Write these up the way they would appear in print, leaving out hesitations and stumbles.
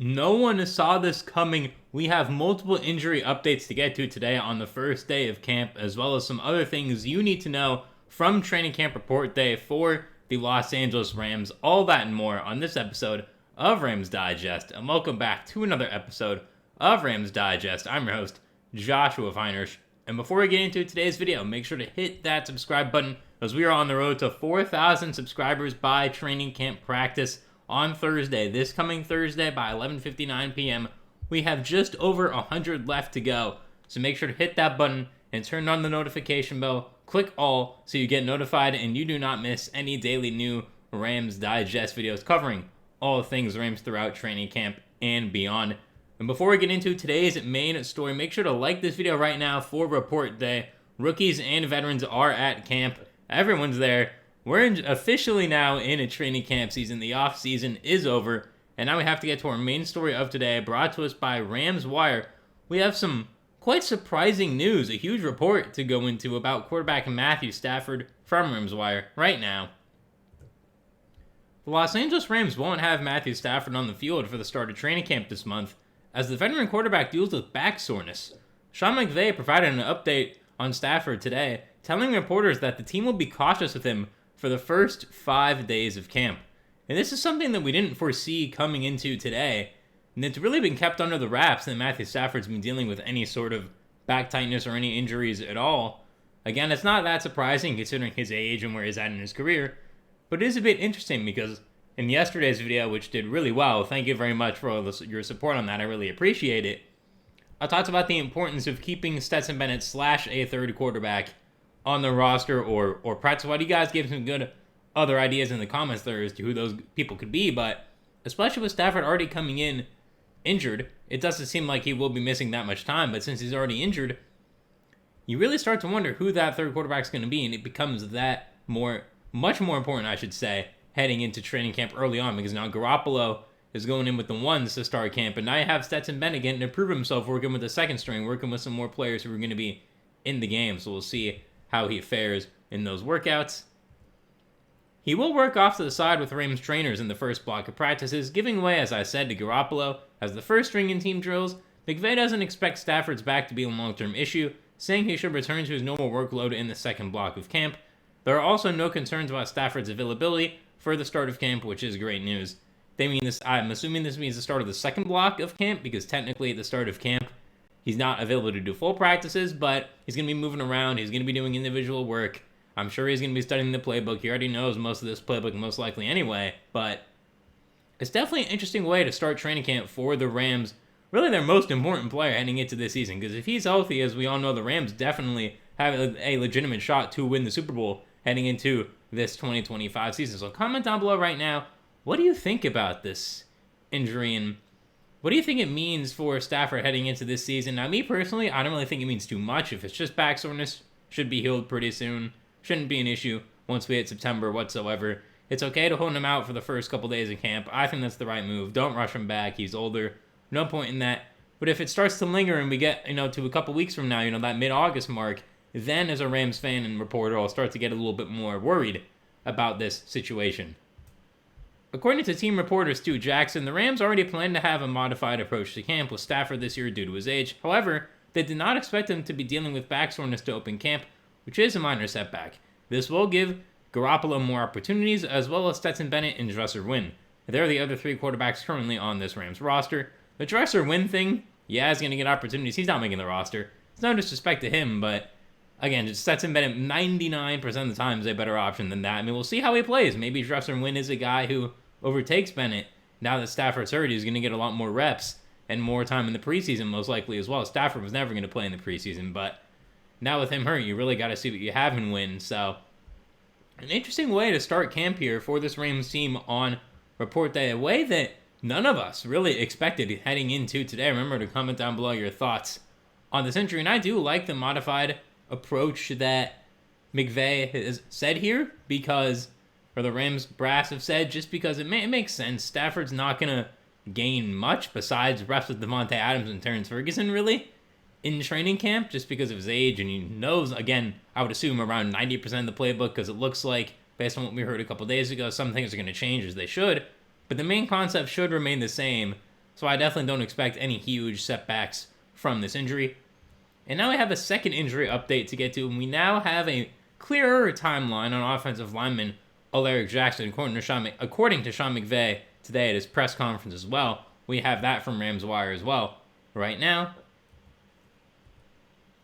No one saw this coming. We have multiple injury updates to get to today on the first day of camp, as well as some other things you need to know from training camp report day for the Los Angeles Rams. All that and more on this episode of Rams Digest. And welcome back to another episode of Rams Digest. I'm your host, Joshua Finehirsh. And before we get into today's video, make sure to hit that subscribe button as we are on the road to 4,000 subscribers by training camp practice on Thursday. This coming Thursday by 11:59 p.m. We have just over 100 left to go. So make sure to hit that button and turn on the notification bell. Click all so you get notified and you do not miss any daily new Rams Digest videos covering all things Rams throughout training camp and beyond. And before we get into today's main story, make sure to like this video right now for report day. Rookies and veterans are at camp. Everyone's there. We're officially now in a training camp season. The off season is over. And now we have to get to our main story of today, brought to us by Rams Wire. We have some quite surprising news, a huge report to go into about quarterback Matthew Stafford from Rams Wire right now. The Los Angeles Rams won't have Matthew Stafford on the field for the start of training camp this month, as the veteran quarterback deals with back soreness. Sean McVay provided an update on Stafford today, telling reporters that the team will be cautious with him for the first 5 days of camp. And this is something that we didn't foresee coming into today, and it's really been kept under the wraps that Matthew Stafford's been dealing with any sort of back tightness or any injuries at all. Again, it's not that surprising considering his age and where he's at in his career, but it is a bit interesting because in yesterday's video, which did really well, thank you very much for all your support on that, I really appreciate it, I talked about the importance of keeping Stetson Bennett / a third quarterback on the roster or practice squad. You guys gave some good other ideas in the comments there as to who those people could be, but especially with Stafford already coming in injured, it doesn't seem like he will be missing that much time, but since he's already injured, you really start to wonder who that third quarterback's going to be, and it becomes that much more important, I should say, heading into training camp early on, because now Garoppolo is going in with the ones to start camp, and now you have Stetson Bennett getting to prove himself working with the second string, working with some more players who are going to be in the game, so we'll see how he fares in those workouts. He will work off to the side with Rams trainers in the first block of practices, giving way, as I said, to Garoppolo as the first string in team drills. McVay doesn't expect Stafford's back to be a long-term issue, saying he should return to his normal workload in the second block of camp. There are also no concerns about Stafford's availability for the start of camp, which is great news. I'm assuming this means the start of the second block of camp, because technically at the start of camp, he's not available to do full practices, but he's going to be moving around, he's going to be doing individual work. I'm sure he's going to be studying the playbook. He already knows most of this playbook most likely anyway, but it's definitely an interesting way to start training camp for the Rams, really their most important player heading into this season, because if he's healthy, as we all know, the Rams definitely have a legitimate shot to win the Super Bowl heading into this 2025 season. So comment down below right now, what do you think about this injury, and what do you think it means for Stafford heading into this season? Now, me personally, I don't really think it means too much. If it's just back soreness, should be healed pretty soon. Shouldn't be an issue once we hit September whatsoever. It's okay to hold him out for the first couple days of camp. I think that's the right move. Don't rush him back. He's older. No point in that. But if it starts to linger and we get, to a couple weeks from now, that mid-August mark, then as a Rams fan and reporter, I'll start to get a little bit more worried about this situation. According to team reporter Stu Jackson, the Rams already plan to have a modified approach to camp with Stafford this year due to his age. However, they did not expect him to be dealing with back soreness to open camp, which is a minor setback. This will give Garoppolo more opportunities, as well as Stetson Bennett and Dresser Wynn. They're the other three quarterbacks currently on this Rams roster. The Dresser Wynn thing, yeah, he's going to get opportunities. He's not making the roster. It's no disrespect to him, but again, just Stetson Bennett 99% of the time is a better option than that. I mean, we'll see how he plays. Maybe Dresser Wynn is a guy who overtakes Bennett. Now that Stafford's hurt, he's going to get a lot more reps and more time in the preseason, most likely as well. Stafford was never going to play in the preseason, but now with him hurt, you really got to see what you have and win. So, an interesting way to start camp here for this Rams team on report day, a way that none of us really expected heading into today. Remember to comment down below your thoughts on this injury, and I do like the modified approach that McVay has said here, because, or the Rams brass have said, just because it makes sense. Stafford's not going to gain much besides reps with Devontae Adams and Terrence Ferguson, really, in training camp, just because of his age, and he knows, again, I would assume around 90% of the playbook, because it looks like, based on what we heard a couple days ago, some things are going to change as they should, but the main concept should remain the same. So I definitely don't expect any huge setbacks from this injury. And now we have a second injury update to get to, and we now have a clearer timeline on offensive lineman Alaric Jackson, according to Sean McVay today at his press conference as well. We have that from Rams Wire as well. Right now,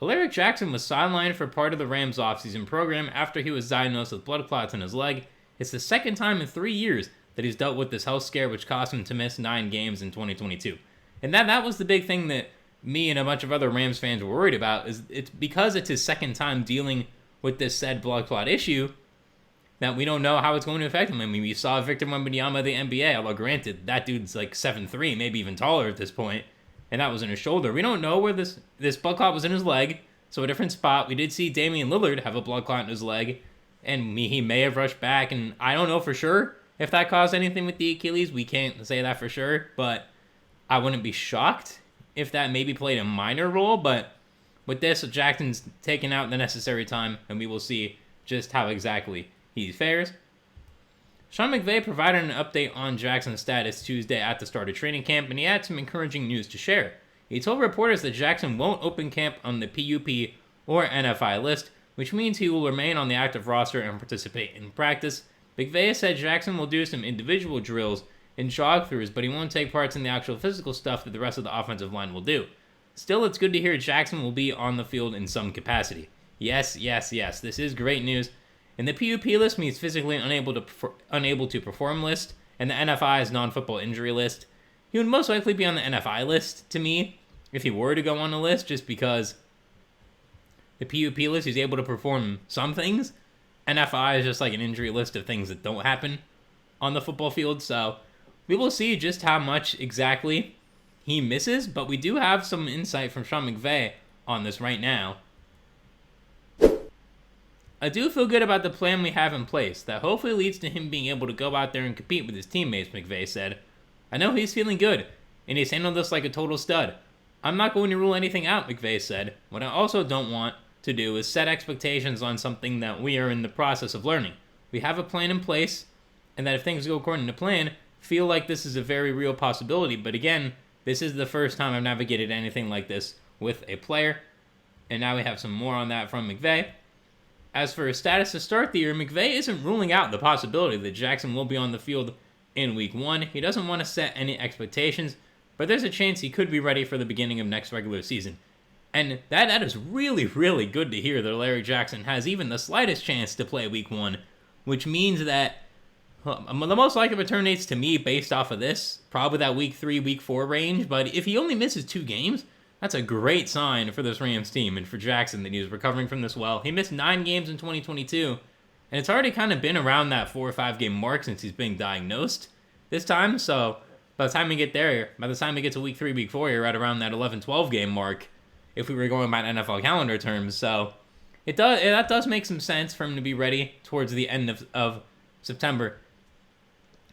Alaric Jackson was sidelined for part of the Rams offseason program after he was diagnosed with blood clots in his leg. It's the second time in 3 years that he's dealt with this health scare, which cost him to miss 9 games in 2022. And that was the big thing that me and a bunch of other Rams fans were worried about, is it's because it's his second time dealing with this said blood clot issue that we don't know how it's going to affect him. I mean, we saw Victor Wembanyama of the NBA, although granted, that dude's like 7'3", maybe even taller at this point, and that was in his shoulder. We don't know where this blood clot was in his leg, so a different spot. We did see Damian Lillard have a blood clot in his leg, and he may have rushed back, and I don't know for sure if that caused anything with the Achilles. We can't say that for sure, but I wouldn't be shocked if that maybe played a minor role. But with this, Jackson's taken out the necessary time, and we will see just how exactly he fares. Sean McVay provided an update on Jackson's status Tuesday at the start of training camp, and he had some encouraging news to share. He told reporters that Jackson won't open camp on the PUP or NFI list, which means he will remain on the active roster and participate in practice. McVay said Jackson will do some individual drills and jog-throughs, but he won't take parts in the actual physical stuff that the rest of the offensive line will do. Still, it's good to hear Jackson will be on the field in some capacity. Yes, this is great news. And the PUP list means physically unable to perform list, and the NFI is non-football injury list. He would most likely be on the NFI list, to me, if he were to go on the list, just because the PUP list, he's able to perform some things. NFI is just like an injury list of things that don't happen on the football field, so we will see just how much exactly he misses, but we do have some insight from Sean McVay on this right now. I do feel good about the plan we have in place, that hopefully leads to him being able to go out there and compete with his teammates, McVay said. I know he's feeling good, and he's handled this like a total stud. I'm not going to rule anything out, McVay said. What I also don't want to do is set expectations on something that we are in the process of learning. We have a plan in place, and that if things go according to plan, feel like this is a very real possibility. But again, this is the first time I've navigated anything like this with a player, and now we have some more on that from McVay. As for his status to start the year, McVay isn't ruling out the possibility that Jackson will be on the field in Week 1. He doesn't want to set any expectations, but there's a chance he could be ready for the beginning of next regular season. And that is really, really good to hear that Alaric Jackson has even the slightest chance to play Week 1, which means that the most likely return dates to me based off of this, probably that Week 3, Week 4 range, but if he only misses 2 games, that's a great sign for this Rams team and for Jackson that he's recovering from this well. He missed 9 games in 2022, and it's already kind of been around that 4 or 5 game mark since he's been diagnosed this time. So by the time we get to Week 3, Week 4, you're right around that 11-12 game mark if we were going by NFL calendar terms. So that does make some sense for him to be ready towards the end of September.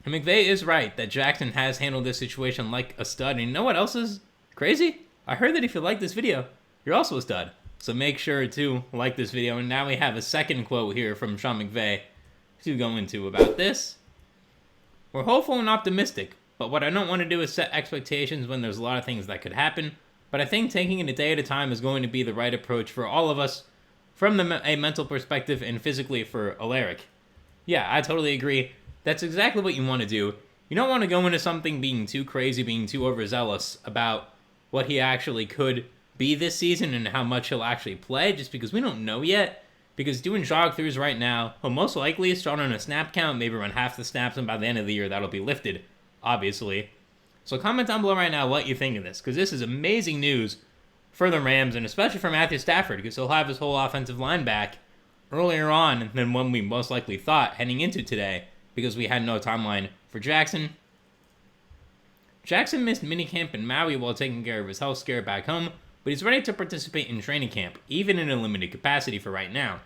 And McVay is right that Jackson has handled this situation like a stud. And you know what else is crazy? I heard that if you like this video, you're also a stud. So make sure to like this video. And now we have a second quote here from Sean McVay to go into about this. We're hopeful and optimistic, but what I don't want to do is set expectations when there's a lot of things that could happen. But I think taking it a day at a time is going to be the right approach for all of us from a mental perspective and physically for Alaric. Yeah, I totally agree. That's exactly what you want to do. You don't want to go into something being too crazy, being too overzealous about what he actually could be this season and how much he'll actually play, just because we don't know yet. Because doing jog-throughs right now, he'll most likely start on a snap count, maybe run half the snaps, and by the end of the year, that'll be lifted, obviously. So comment down below right now what you think of this, because this is amazing news for the Rams, and especially for Matthew Stafford, because he'll have his whole offensive line back earlier on than when we most likely thought heading into today, because we had no timeline for Jackson. Jackson missed minicamp in Maui while taking care of his health scare back home, but he's ready to participate in training camp, even in a limited capacity for right now.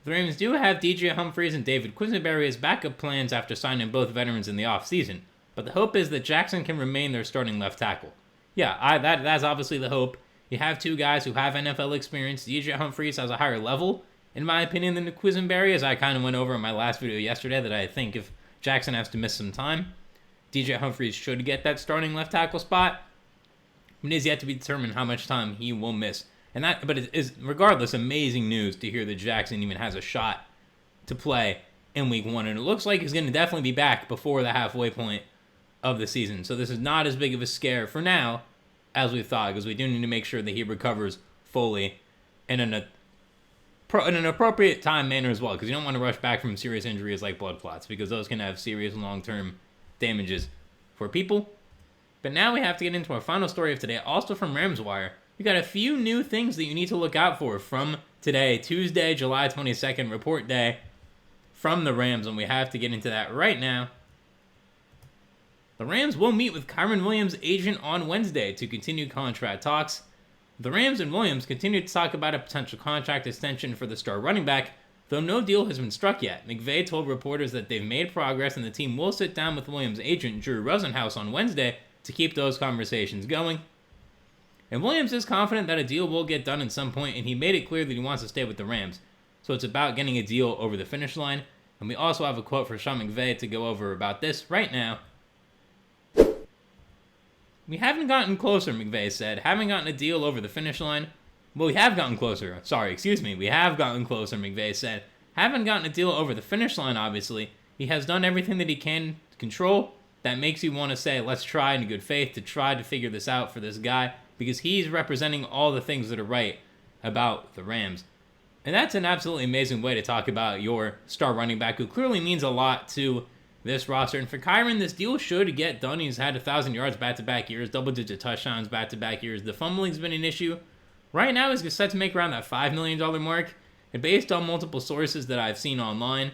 The Rams do have DJ Humphries and David Quisenberry as backup plans after signing both veterans in the offseason, but the hope is that Jackson can remain their starting left tackle. Yeah, that's obviously the hope. You have 2 guys who have NFL experience. DJ Humphries has a higher level, in my opinion, than Quisenberry, as I kind of went over in my last video yesterday, that I think if Jackson has to miss some time, DJ Humphries should get that starting left tackle spot. It is yet to be determined how much time he will miss. But it is, regardless, amazing news to hear that Jackson even has a shot to play in week 1. And it looks like he's going to definitely be back before the halfway point of the season. So this is not as big of a scare for now as we thought, because we do need to make sure that he recovers fully and in an appropriate time manner as well, because you don't want to rush back from serious injuries like blood clots, because those can have serious long-term damages for people. But now we have to get into our final story of today, also from Rams Wire. We got a few new things that you need to look out for from today, Tuesday, July 22nd, report day from the Rams, and we have to get into that right now. The Rams will meet with Kyren Williams' agent on Wednesday to continue contract talks. The Rams and Williams continue to talk about a potential contract extension for the star running back, though no deal has been struck yet. McVay told reporters that they've made progress and the team will sit down with Williams' agent, Drew Rosenhaus, on Wednesday to keep those conversations going. And Williams is confident that a deal will get done at some point, and he made it clear that he wants to stay with the Rams. So it's about getting a deal over the finish line. And we also have a quote for Sean McVay to go over about this right now. We haven't gotten closer, McVay said. Haven't gotten a deal over the finish line. Well, we have gotten closer. We have gotten closer, McVay said. Haven't gotten a deal over the finish line, obviously. He has done everything that he can to control. That makes you want to say, let's try in good faith to try to figure this out for this guy, because he's representing all the things that are right about the Rams. And that's an absolutely amazing way to talk about your star running back, who clearly means a lot to this roster. And for Kyren, this deal should get done. He's had 1,000 yards back-to-back years, double-digit touchdowns back-to-back years. The fumbling's been an issue. Right now, he's set to make around that $5 million mark. And based on multiple sources that I've seen online,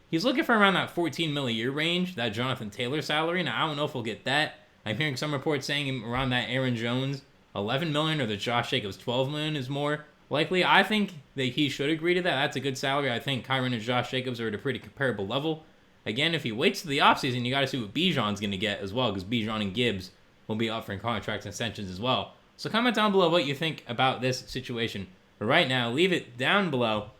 he's looking for around that $14 million a year range, that Jonathan Taylor salary. Now, I don't know if we'll get that. I'm hearing some reports saying around that Aaron Jones $11 million or the Josh Jacobs $12 million is more likely. I think that he should agree to that. That's a good salary. I think Kyren and Josh Jacobs are at a pretty comparable level. Again, if he waits to the offseason, you got to see what Bijan's going to get as well, because Bijan and Gibbs will be offering contract extensions as well. So comment down below what you think about this situation. But right now, leave it down below.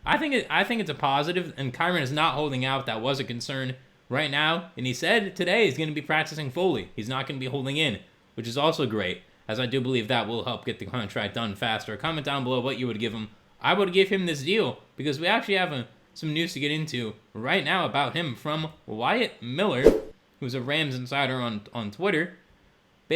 I think it's a positive, and Kyren is not holding out. That was a concern right now. And he said today he's going to be practicing fully. He's not going to be holding in, which is also great, as I do believe that will help get the contract done faster. Comment down below what you would give him. I would give him this deal, because we actually have some news to get into right now about him from Wyatt Miller, who's a Rams insider on Twitter,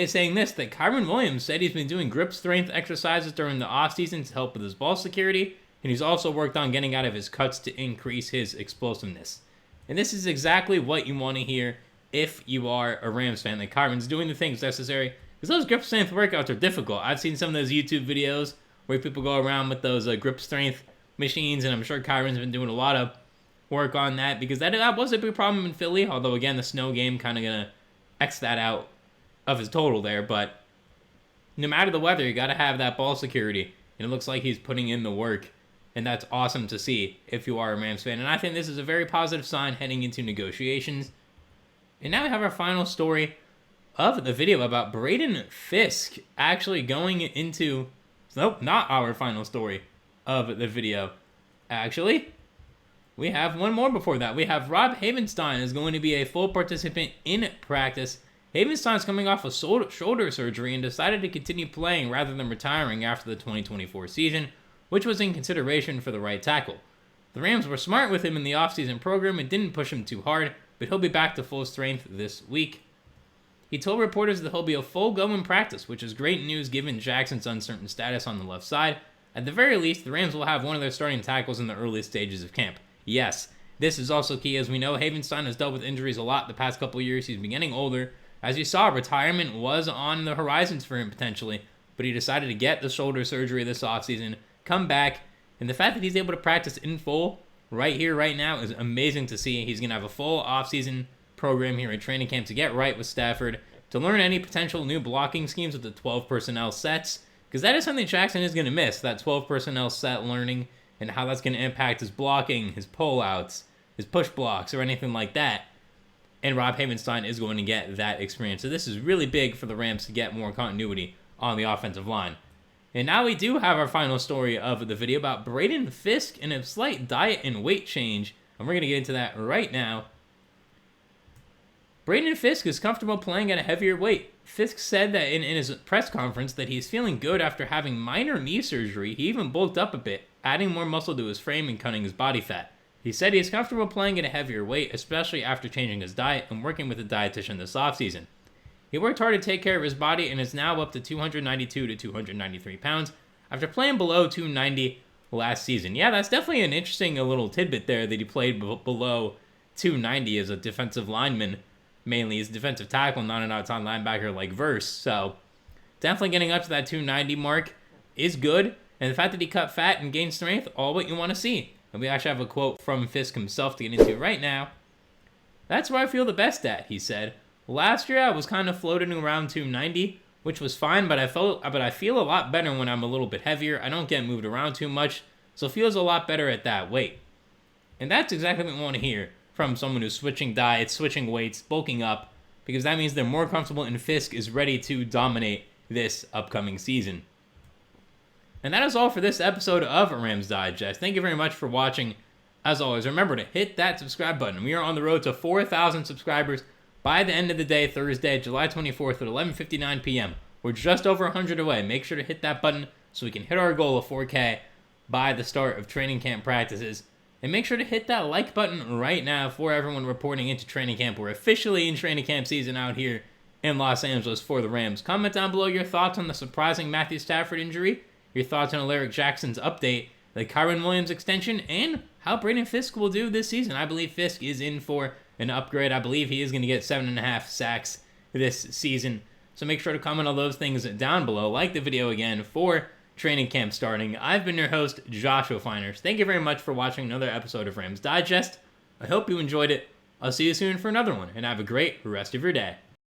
saying this, that Kyren Williams said he's been doing grip strength exercises during the offseason to help with his ball security, and he's also worked on getting out of his cuts to increase his explosiveness. And this is exactly what you want to hear if you are a Rams fan, that Kyren's doing the things necessary, because those grip strength workouts are difficult. I've seen some of those YouTube videos where people go around with those grip strength machines, and I'm sure Kyren's been doing a lot of work on that, because that was a big problem in Philly, although again the snow game kind of gonna X that out of his total there. But no matter the weather, you got to have that ball security, and it looks like he's putting in the work, and that's awesome to see if you are a Rams fan. And I think this is a very positive sign heading into negotiations. And now we have our final story of the video about Braden Fisk actually going into... Nope, not our final story of the video. Actually, we have one more before that. We have Rob Havenstein is going to be a full participant in practice. Havenstein's coming off a shoulder surgery and decided to continue playing rather than retiring after the 2024 season, which was in consideration for the right tackle. The Rams were smart with him in the offseason program and didn't push him too hard, but he'll be back to full strength this week. He told reporters that he'll be a full go in practice, which is great news given Jackson's uncertain status on the left side. At the very least, the Rams will have one of their starting tackles in the early stages of camp. Yes, this is also key. As we know, Havenstein has dealt with injuries a lot the past couple of years. He's been getting older. As you saw, retirement was on the horizons for him potentially, but he decided to get the shoulder surgery this offseason, come back, and the fact that he's able to practice in full right here, right now, is amazing to see. He's going to have a full offseason program here at training camp to get right with Stafford, to learn any potential new blocking schemes with the 12 personnel sets, because that is something Jackson is going to miss, that 12 personnel set learning, and how that's going to impact his blocking, his pullouts, his push blocks, or anything like that. And Rob Havenstein is going to get that experience. So this is really big for the Rams to get more continuity on the offensive line. And now we do have our final story of the video about Braden Fisk and a slight diet and weight change. And we're going to get into that right now. Braden Fisk is comfortable playing at a heavier weight. Fisk said that in his press conference that he's feeling good after having minor knee surgery. He even bulked up a bit, adding more muscle to his frame and cutting his body fat. He said he is comfortable playing at a heavier weight, especially after changing his diet and working with a dietitian this offseason. He worked hard to take care of his body and is now up to 292 to 293 pounds after playing below 290 last season. Yeah, that's definitely an interesting little tidbit there that he played below 290 as a defensive lineman. Mainly as defensive tackle, not an outside linebacker like Verse. So definitely getting up to that 290 mark is good. And the fact that he cut fat and gained strength, all what you want to see. And we actually have a quote from Fisk himself to get into right now. "That's where I feel the best at," he said. "Last year I was kind of floating around 290, which was fine, but I feel a lot better when I'm a little bit heavier. I don't get moved around too much, so it feels a lot better at that weight." And that's exactly what we want to hear from someone who's switching diets, switching weights, bulking up, because that means they're more comfortable and Fisk is ready to dominate this upcoming season. And that is all for this episode of Rams Digest. Thank you very much for watching. As always, remember to hit that subscribe button. We are on the road to 4,000 subscribers by the end of the day, Thursday, July 24th at 11:59 p.m. We're just over 100 away. Make sure to hit that button so we can hit our goal of 4K by the start of training camp practices. And make sure to hit that like button right now for everyone reporting into training camp. We're officially in training camp season out here in Los Angeles for the Rams. Comment down below your thoughts on the surprising Matthew Stafford injury, your thoughts on Alaric Jackson's update, the Kyren Williams extension, and how Braden Fisk will do this season. I believe Fisk is in for an upgrade. I believe he is going to get 7.5 sacks this season. So make sure to comment on those things down below. Like the video again for training camp starting. I've been your host, Joshua Finehirsh. Thank you very much for watching another episode of Rams Digest. I hope you enjoyed it. I'll see you soon for another one, and have a great rest of your day.